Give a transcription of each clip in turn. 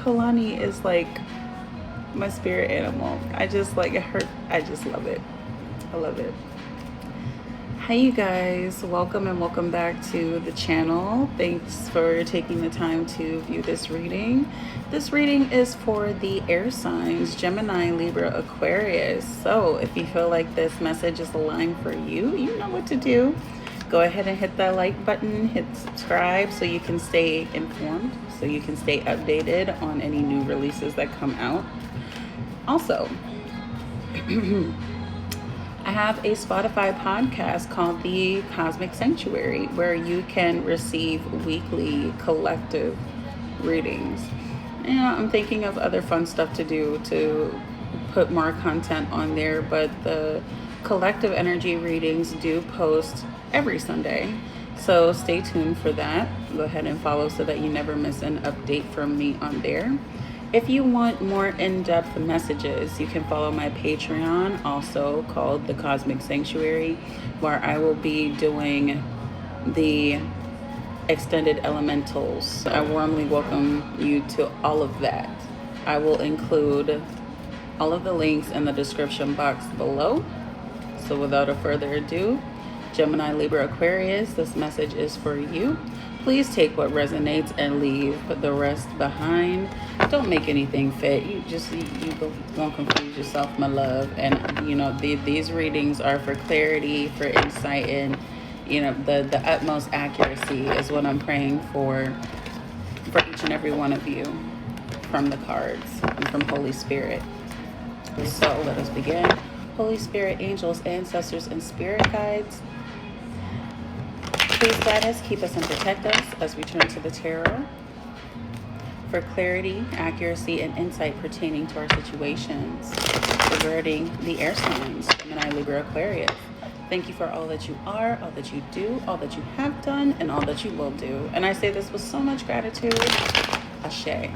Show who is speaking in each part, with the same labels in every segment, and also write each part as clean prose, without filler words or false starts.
Speaker 1: Kalani is like my spirit animal. I just like her. I just love it. I love it. Hi you guys, welcome and welcome back to the channel. Thanks for taking the time to view this reading. This reading is for the air signs, Gemini, Libra, Aquarius. So if you feel like this message is aligned for you, you know what to do. Go ahead and hit that like button, hit subscribe so you can stay informed, so you can stay updated on any new releases that come out. Also, I have a Spotify podcast called The Cosmic Sanctuary, where you can receive weekly collective readings. And I'm thinking of other fun stuff to do to put more content on there, but the collective energy readings do post every Sunday. So stay tuned for that. Go ahead and follow so that you never miss an update from me on there. If you want more in-depth messages, you can follow my Patreon, also called The Cosmic Sanctuary, where I will be doing the extended elementals. I warmly welcome you to all of that. I will include all of the links in the description box below. So without a further ado, Gemini, Libra, Aquarius, this message is for you. Please take what resonates and leave the rest behind. Don't make anything fit. You won't confuse yourself, my love. And you know, these readings are for clarity, for insight, and you know, the utmost accuracy is what I'm praying for each and every one of you from the cards and from Holy Spirit. So let us begin. Holy Spirit, angels, ancestors, and spirit guides, please guide us, keep us, and protect us as we turn to the tarot for clarity, accuracy, and insight pertaining to our situations regarding the air signs, Gemini, Libra, Aquarius. Thank you for all that you are, all that you do, all that you have done, and all that you will do. And I say this with so much gratitude. Ashe.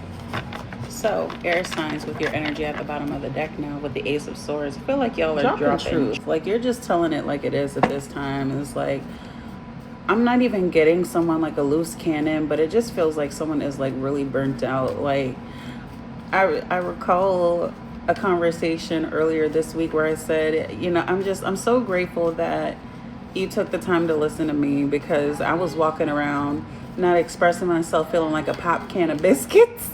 Speaker 1: So, air signs, with your energy at the bottom of the deck now with the Ace of Swords. I feel like y'all are dropping truth. Like, you're just telling it like it is at this time. It's like, I'm not even getting someone like a loose cannon, but it just feels like someone is like really burnt out. Like, I recall a conversation earlier this week where I said, you know, I'm so grateful that you took the time to listen to me, because I was walking around not expressing myself, feeling like a pop can of biscuits.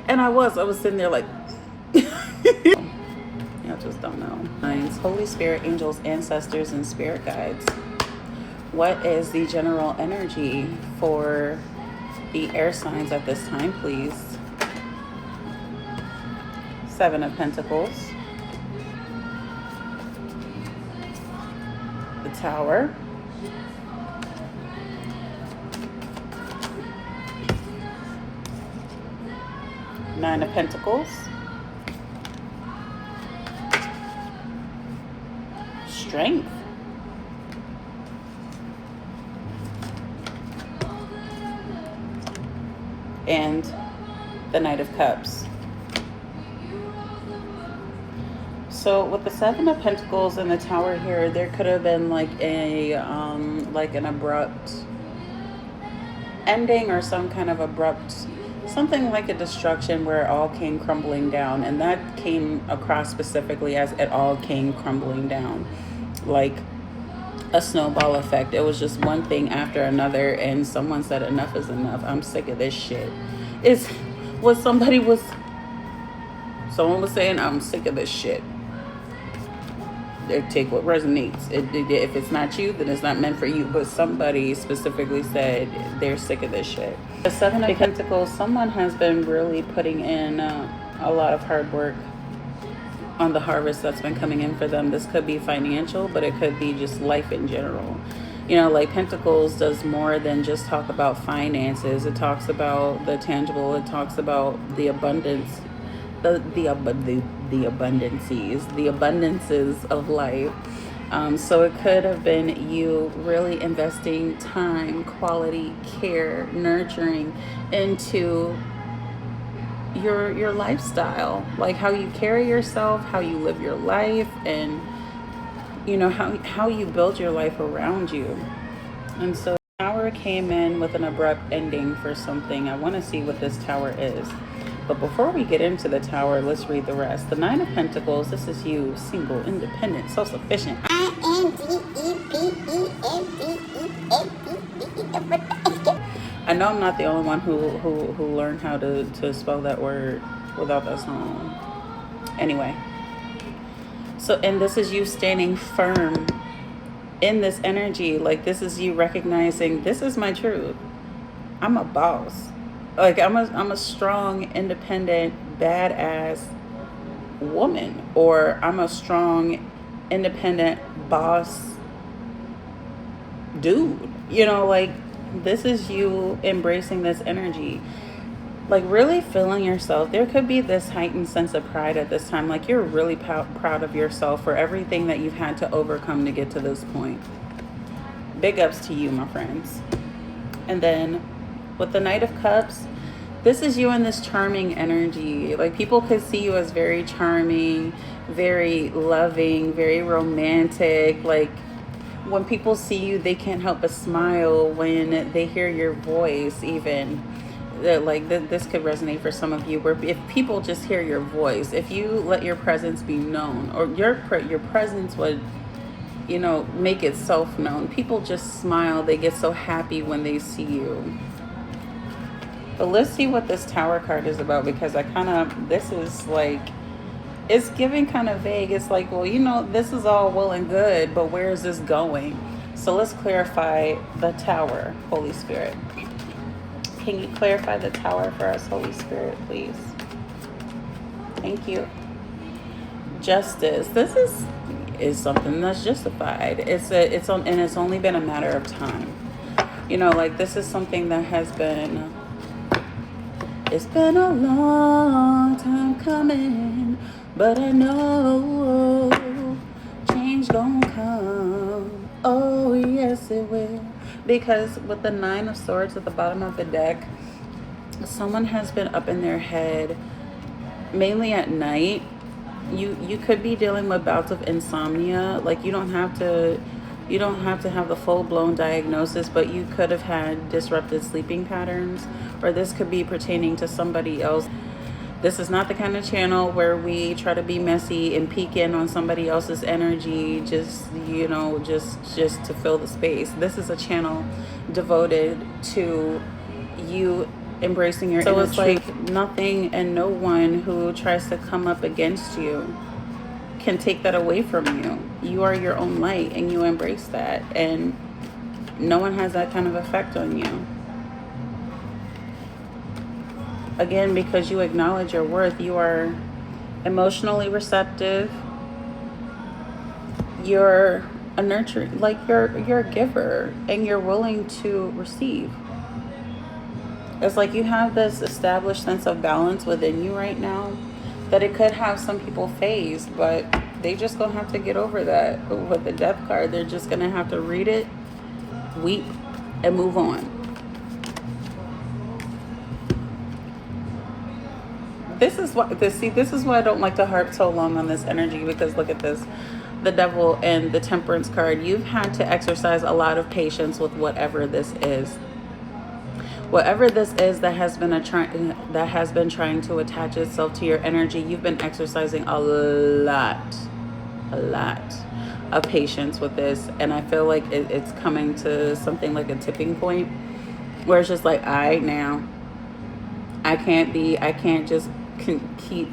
Speaker 1: And I was sitting there like, I just don't know. Holy Spirit, angels, ancestors, and spirit guides. What is the general energy for the air signs at this time, please? Seven of Pentacles. The Tower. Nine of Pentacles. Strength. And the Knight of Cups. So with the Seven of Pentacles and the Tower here, there could have been like an abrupt ending, or some kind of abrupt, something like a destruction where it all came crumbling down. And that came across specifically as it all came crumbling down, like a snowball effect. It was just one thing after another, and someone said enough is enough. I'm sick of this shit. Someone was saying, I'm sick of this shit. They take what resonates. If it's not you, then it's not meant for you. But somebody specifically said they're sick of this shit. The Seven of Pentacles, someone has been really putting in a lot of hard work on the harvest that's been coming in for them. This could be financial, but it could be just life in general. You know, like Pentacles does more than just talk about finances. It talks about the tangible. It talks about the abundance, the abundances of life. So it could have been you really investing time, quality care, nurturing into your lifestyle, like how you carry yourself, how you live your life, and you know how you build your life around you. And so the Tower came in with an abrupt ending for something. I want to see what this Tower is. But before we get into the Tower, let's read the rest. The Nine of Pentacles, this is you, single, independent, self-sufficient. I know I'm not the only one who learned how to spell that word without that song. Anyway. So, and this is you standing firm in this energy. Like, this is you recognizing, this is my truth. I'm a boss. Like, I'm a strong, independent, badass woman. Or I'm a strong, independent boss dude. You know, like, this is you embracing this energy. Like, really feeling yourself. There could be this heightened sense of pride at this time. Like, you're really proud of yourself for everything that you've had to overcome to get to this point. Big ups to you, my friends. And then with the Knight of Cups, this is you in this charming energy. Like, people could see you as very charming, very loving, very romantic. Like, when people see you, they can't help but smile when they hear your voice. Even like this could resonate for some of you, where if people just hear your voice, if you let your presence be known, or your presence would, you know, make itself known, people just smile. They get so happy when they see you. But let's see what this Tower card is about, because this is like, it's giving kind of vague. It's like, well, you know, this is all well and good, but where is this going? So let's clarify the Tower, Holy Spirit. Can you clarify the Tower for us, Holy Spirit, please? Thank you. Justice. This is something that's justified. It's only been a matter of time. You know, like, this is something that has been, it's been a long time coming, but I know change gonna come. Oh, yes, it will. Because with the Nine of Swords at the bottom of the deck, someone has been up in their head, mainly at night. You could be dealing with bouts of insomnia. Like, you don't have to have the full-blown diagnosis, but you could have had disrupted sleeping patterns, or this could be pertaining to somebody else. This is not the kind of channel where we try to be messy and peek in on somebody else's energy, just, you know, just to fill the space. This is a channel devoted to you embracing your inner truth. So it's like nothing and no one who tries to come up against you can take that away from you. You are your own light, and you embrace that, and no one has that kind of effect on you. Again, because you acknowledge your worth, you are emotionally receptive. You're a nurturer, like you're a giver, and you're willing to receive. It's like you have this established sense of balance within you right now that it could have some people phased, but they just gonna have to get over that. With the Death card, they're just gonna have to read it, weep, and move on. This is why I don't like to harp so long on this energy, because look at this. The Devil and the Temperance card. You've had to exercise a lot of patience with whatever this is. Whatever this is that has been trying to attach itself to your energy, you've been exercising a lot of patience with this. And I feel like it's coming to something like a tipping point where it's just like, all right, now I can't just keep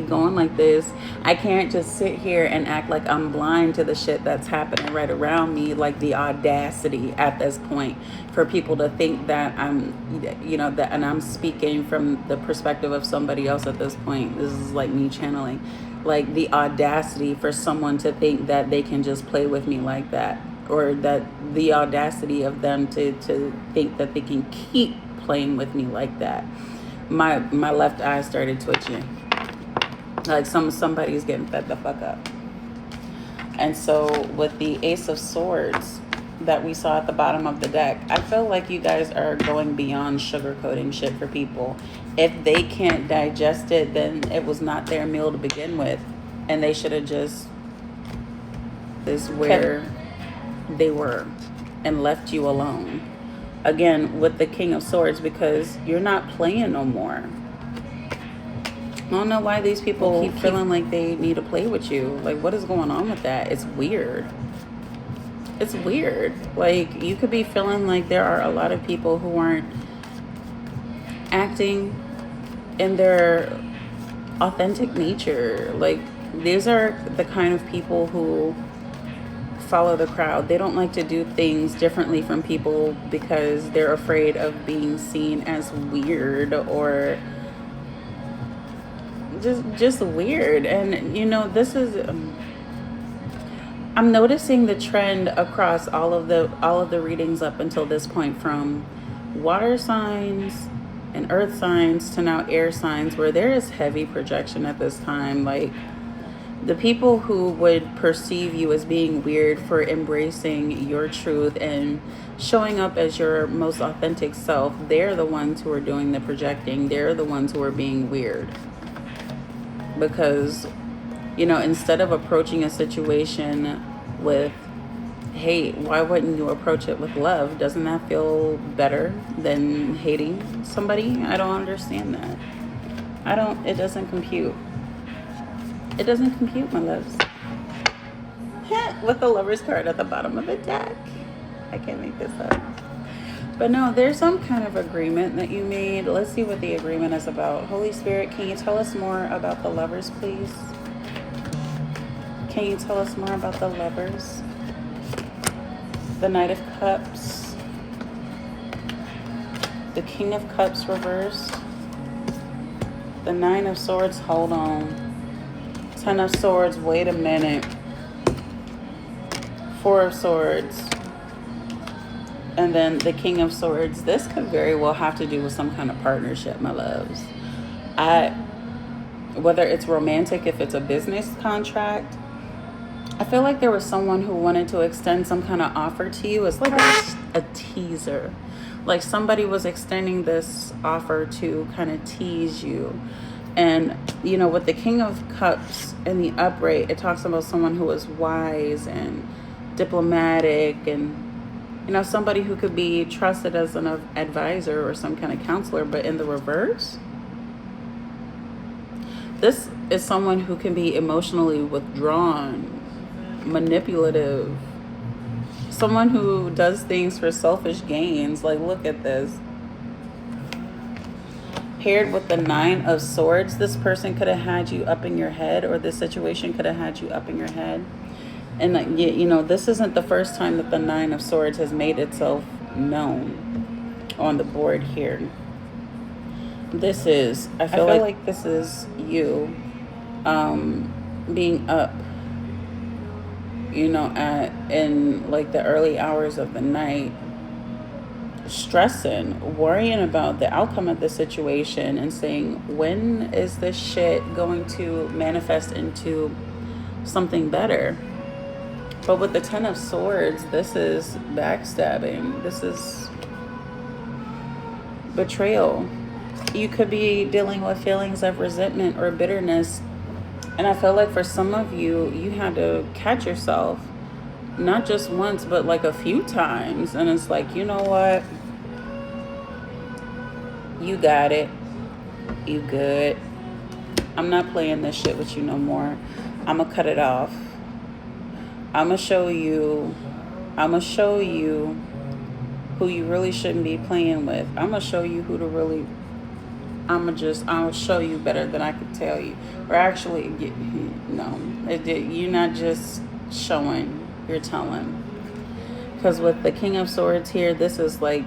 Speaker 1: going like this. I can't just sit here and act like I'm blind to the shit that's happening right around me. Like, the audacity at this point for people to think that I'm, you know, that, and I'm speaking from the perspective of somebody else at this point. This is like me channeling. Like, the audacity for someone to think that they can just play with me like that, or that the audacity of them to think that they can keep playing with me like that. My left eye started twitching. Like somebody's getting fed the fuck up. And so with the Ace of Swords that we saw at the bottom of the deck, I feel like you guys are going beyond sugarcoating shit for people. If they can't digest it, then it was not their meal to begin with, and they should have just where they were and left you alone. again, with the King of Swords, because you're not playing no more. I don't know why these people keep feeling like they need to play with you. Like, what is going on with that? It's weird. It's weird. Like, you could be feeling like there are a lot of people who aren't acting in their authentic nature. Like, these are the kind of people who follow the crowd. They don't like to do things differently from people because they're afraid of being seen as weird or just weird. And you know, this is I'm noticing the trend across all of the readings up until this point, from water signs and earth signs to now air signs, where there is heavy projection at this time. Like, the people who would perceive you as being weird for embracing your truth and showing up as your most authentic self, they're the ones who are doing the projecting. They're the ones who are being weird. Because, you know, instead of approaching a situation with hate, why wouldn't you approach it with love? Doesn't that feel better than hating somebody? I don't understand that. It doesn't compute. It doesn't compute, my loves. With the Lover's card at the bottom of the deck. I can't make this up. But no, there's some kind of agreement that you made. Let's see what the agreement is about. Holy Spirit, can you tell us more about the Lovers, please? Can you tell us more about the Lovers? The Knight of Cups. The King of Cups reversed. The Nine of Swords, hold on. Ten of Swords, wait a minute. Four of Swords. And then the King of Swords. This could very well have to do with some kind of partnership, my loves. Whether it's romantic, if it's a business contract, I feel like there was someone who wanted to extend some kind of offer to you. It's like a teaser. Like, somebody was extending this offer to kind of tease you. And, you know, with the King of Cups in the upright, it talks about someone who is wise and diplomatic and, you know, somebody who could be trusted as an advisor or some kind of counselor. But in the reverse, this is someone who can be emotionally withdrawn, manipulative, someone who does things for selfish gains. Like, look at this. Paired with the Nine of Swords, this person could have had you up in your head, or this situation could have had you up in your head. And, you know, this isn't the first time that the Nine of Swords has made itself known on the board here. This is, I feel like this is you being up, you know, in like the early hours of the night, stressing, worrying about the outcome of the situation and saying, when is this shit going to manifest into something better? But with the Ten of Swords, this is backstabbing. This is betrayal. You could be dealing with feelings of resentment or bitterness. And I feel like for some of you, you had to catch yourself, not just once, but like a few times. And it's like, you know what? You got it. You good. I'm not playing this shit with you no more. I'm going to cut it off. I'm going to show you who you really shouldn't be playing with. I'm going to show you who to really, I'll show you better than I could tell you. Or actually, no, you're not just showing, you're telling. Because with the King of Swords here, this is like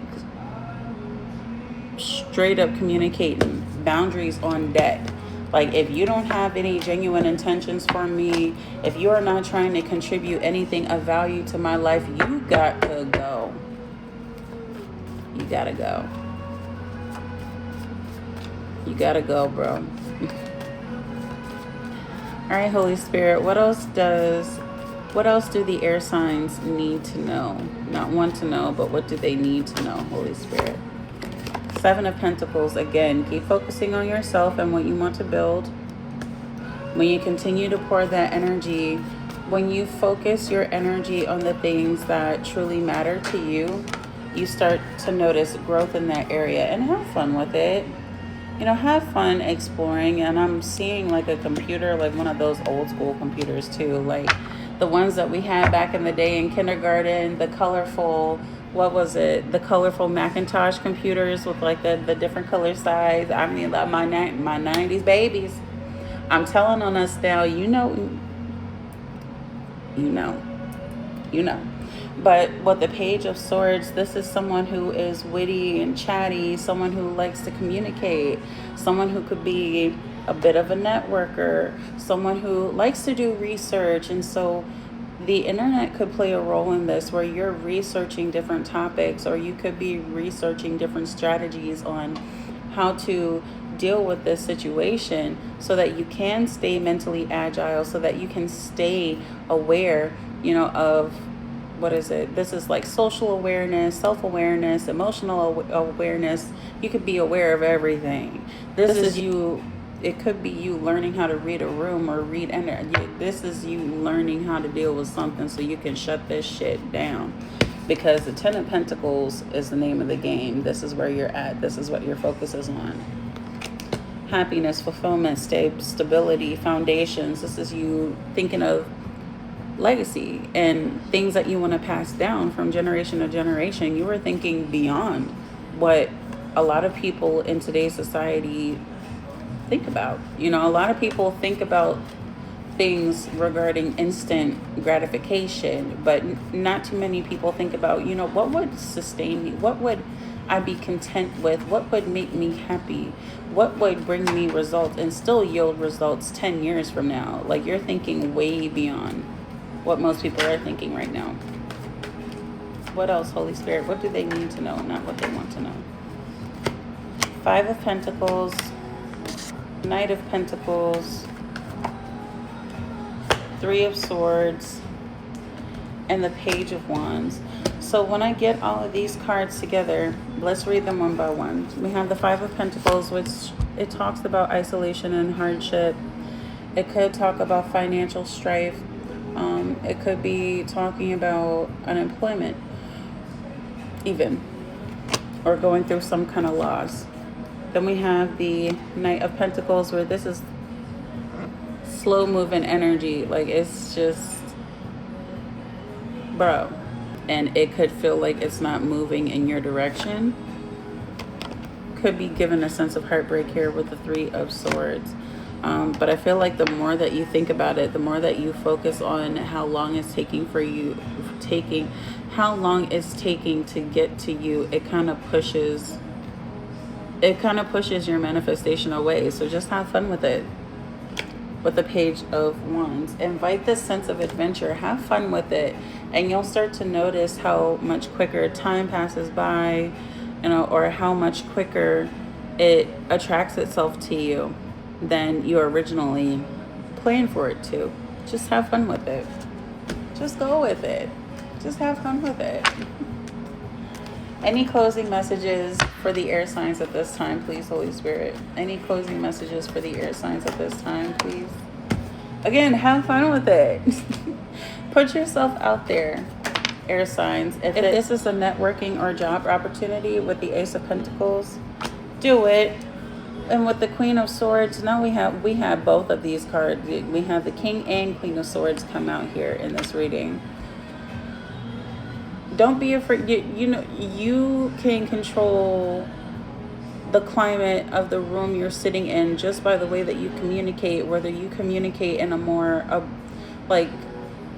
Speaker 1: straight up communicating, boundaries on deck. Like, if you don't have any genuine intentions for me, if you are not trying to contribute anything of value to my life, you got to go. You gotta go. You gotta go, bro. All right, Holy Spirit, what else do the air signs need to know? Not want to know, but what do they need to know, Holy Spirit? Seven of Pentacles, again, keep focusing on yourself and what you want to build. When you continue to pour that energy, when you focus your energy on the things that truly matter to you, you start to notice growth in that area, and have fun with it. Have fun exploring. And I'm seeing like a computer, like one of those old school computers too, like the ones that we had back in the day in kindergarten, the colorful, what was it, the colorful Macintosh computers with like the different color size. I mean, my 90s babies. I'm telling on us now, you know, you know. But with the Page of Swords, this is someone who is witty and chatty, someone who likes to communicate, someone who could be a bit of a networker, someone who likes to do research. And so the internet could play a role in this, where you're researching different topics, or you could be researching different strategies on how to deal with this situation, so that you can stay mentally agile, so that you can stay aware, of, what is it? This is like social awareness, self-awareness, emotional awareness. You could be aware of everything. This is you. It could be you learning how to read a room or read energy. This is you learning how to deal with something so you can shut this shit down. Because the Ten of Pentacles is the name of the game. This is where you're at. This is what your focus is on. Happiness, fulfillment, stability, foundations. This is you thinking of legacy and things that you want to pass down from generation to generation. You were thinking beyond what a lot of people in today's society think about. A lot of people think about things regarding instant gratification, but not too many people think about, what would sustain me? What would I be content with? What would make me happy? What would bring me results and still yield results 10 years from now? Like, you're thinking way beyond what most people are thinking right now. What else, Holy Spirit? What do they need to know, not what they want to know? Five of Pentacles, Knight of Pentacles, Three of Swords, and the Page of Wands. So when I get all of these cards together, let's read them one by one. We have the Five of Pentacles, which it talks about isolation and hardship. It could talk about financial strife. It could be talking about unemployment, even, or going through some kind of loss. Then we have the Knight of Pentacles, where this is slow moving energy. Like, it's just, bro. And it could feel like it's not moving in your direction. Could be given a sense of heartbreak here with the Three of Swords. But I feel like the more that you think about it, the more that you focus on how long it's taking to get to you, it kind of pushes your manifestation away. So just have fun with it. With the Page of Wands, invite this sense of adventure, have fun with it, and you'll start to notice how much quicker time passes by, or how much quicker it attracts itself to you than you originally planned for it to. Just have fun with it. Just go with it. Just have fun with it. Any closing messages for the air signs at this time, please, Holy Spirit? Any closing messages for the air signs at this time, please? Again, have fun with it. Put yourself out there, air signs. If this is a networking or job opportunity with the Ace of Pentacles, do it. And with the Queen of Swords, now we have both of these cards. We have the King and Queen of Swords come out here in this reading. Don't be afraid. You can control the climate of the room you're sitting in just by the way that you communicate, whether you communicate in a more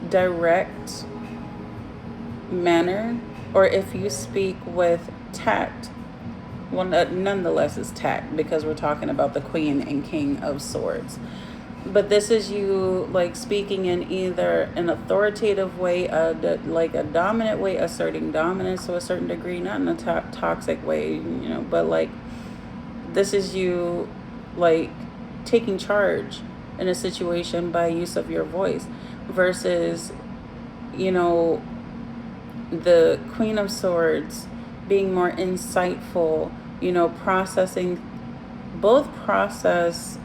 Speaker 1: direct manner, or if you speak with tact. Well, nonetheless, it's tact, because we're talking about the Queen and King of Swords. But this is you speaking in either an authoritative way, like a dominant way, asserting dominance to a certain degree, not in a toxic way, but this is you taking charge in a situation by use of your voice, versus the Queen of Swords being more insightful, processing, both process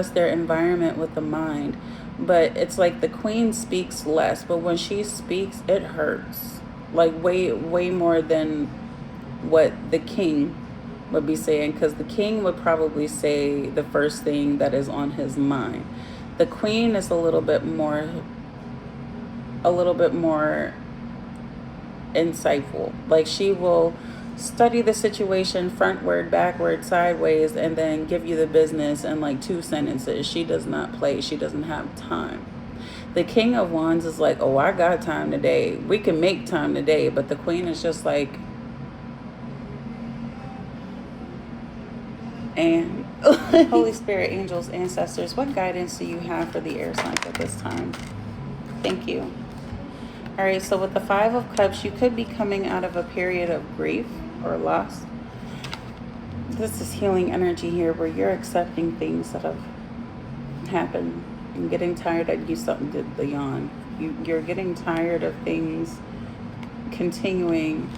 Speaker 1: their environment with the mind. But it's like the Queen speaks less, but when she speaks, it hurts. Like way more than what the king would be saying, because the king would probably say the first thing that is on his mind. The queen is a little bit more insightful. Like, she will study the situation frontward, backward, sideways, and then give you the business in like 2 sentences. She does not play. She doesn't have time. The King of Wands is like, oh, I got time today. We can make time today. But the Queen is just like, and Holy Spirit, angels, ancestors, what guidance do you have for the air signs at this time? Thank you. All right, so with the Five of Cups, you could be coming out of a period of grief or loss. This is healing energy here, where you're accepting things that have happened and getting tired. I used something to the yawn. You're getting tired of things continuing,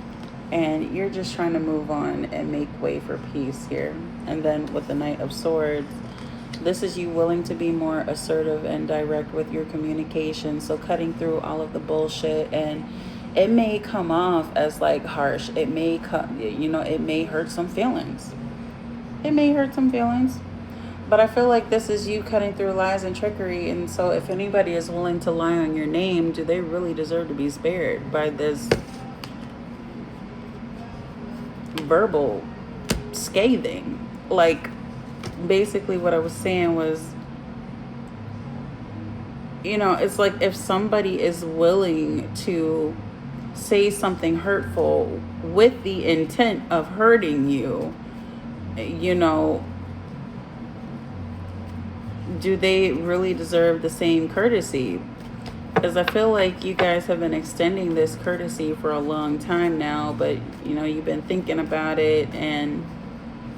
Speaker 1: and you're just trying to move on and make way for peace here. And then with the Knight of Swords, this is you willing to be more assertive and direct with your communication. So cutting through all of the bullshit, and it may come off as like harsh. It may it may hurt some feelings. It may hurt some feelings. But I feel like this is you cutting through lies and trickery. And so if anybody is willing to lie on your name, do they really deserve to be spared by this verbal scathing? Like, basically what I was saying was, it's like if somebody is willing to say something hurtful with the intent of hurting you, do they really deserve the same courtesy? Because I feel like you guys have been extending this courtesy for a long time now, but you've been thinking about it, and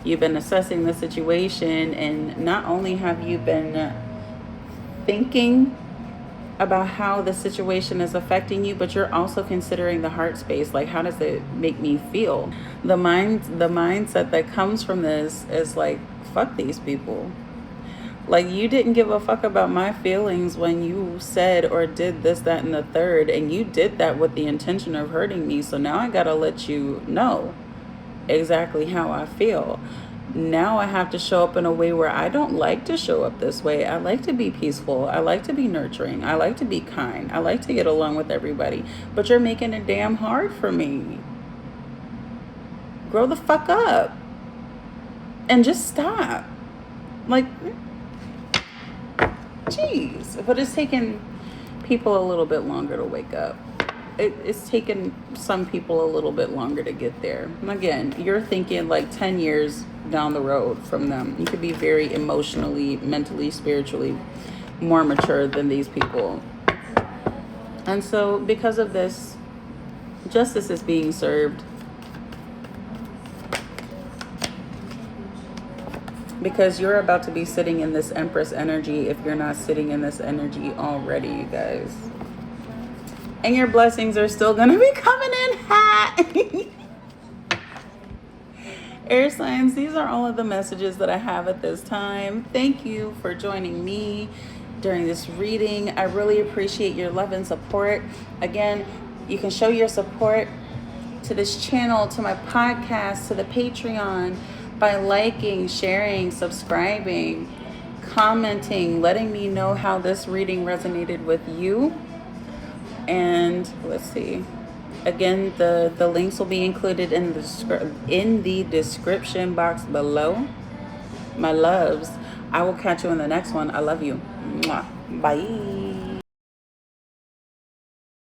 Speaker 1: you've been assessing the situation, and not only have you been thinking about how the situation is affecting you, but you're also considering the heart space. Like, how does it make me feel? The mindset that comes from this is like, fuck these people. Like, you didn't give a fuck about my feelings when you said or did this, that, and the third, and you did that with the intention of hurting me. So now I gotta let you know exactly how I feel. Now I have to show up in a way where I don't like to show up this way. I like to be peaceful. I like to be nurturing. I like to be kind. I like to get along with everybody. But you're making it damn hard for me. Grow the fuck up. And just stop. Like, jeez. But it's taken people a little bit longer to wake up. It's taken some people a little bit longer to get there. And again, you're thinking like 10 years down the road from them. You could be very emotionally, mentally, spiritually more mature than these people. And so because of this, justice is being served. Because you're about to be sitting in this Empress energy if you're not sitting in this energy already, you guys. And your blessings are still going to be coming in hot. Air signs, these are all of the messages that I have at this time. Thank you for joining me during this reading. I really appreciate your love and support. Again, you can show your support to this channel, to my podcast, to the Patreon by liking, sharing, subscribing, commenting, letting me know how this reading resonated with you. And let's see. Again, the links will be included in the description box below. My loves, I will catch you in the next one. I love you. Mwah. Bye.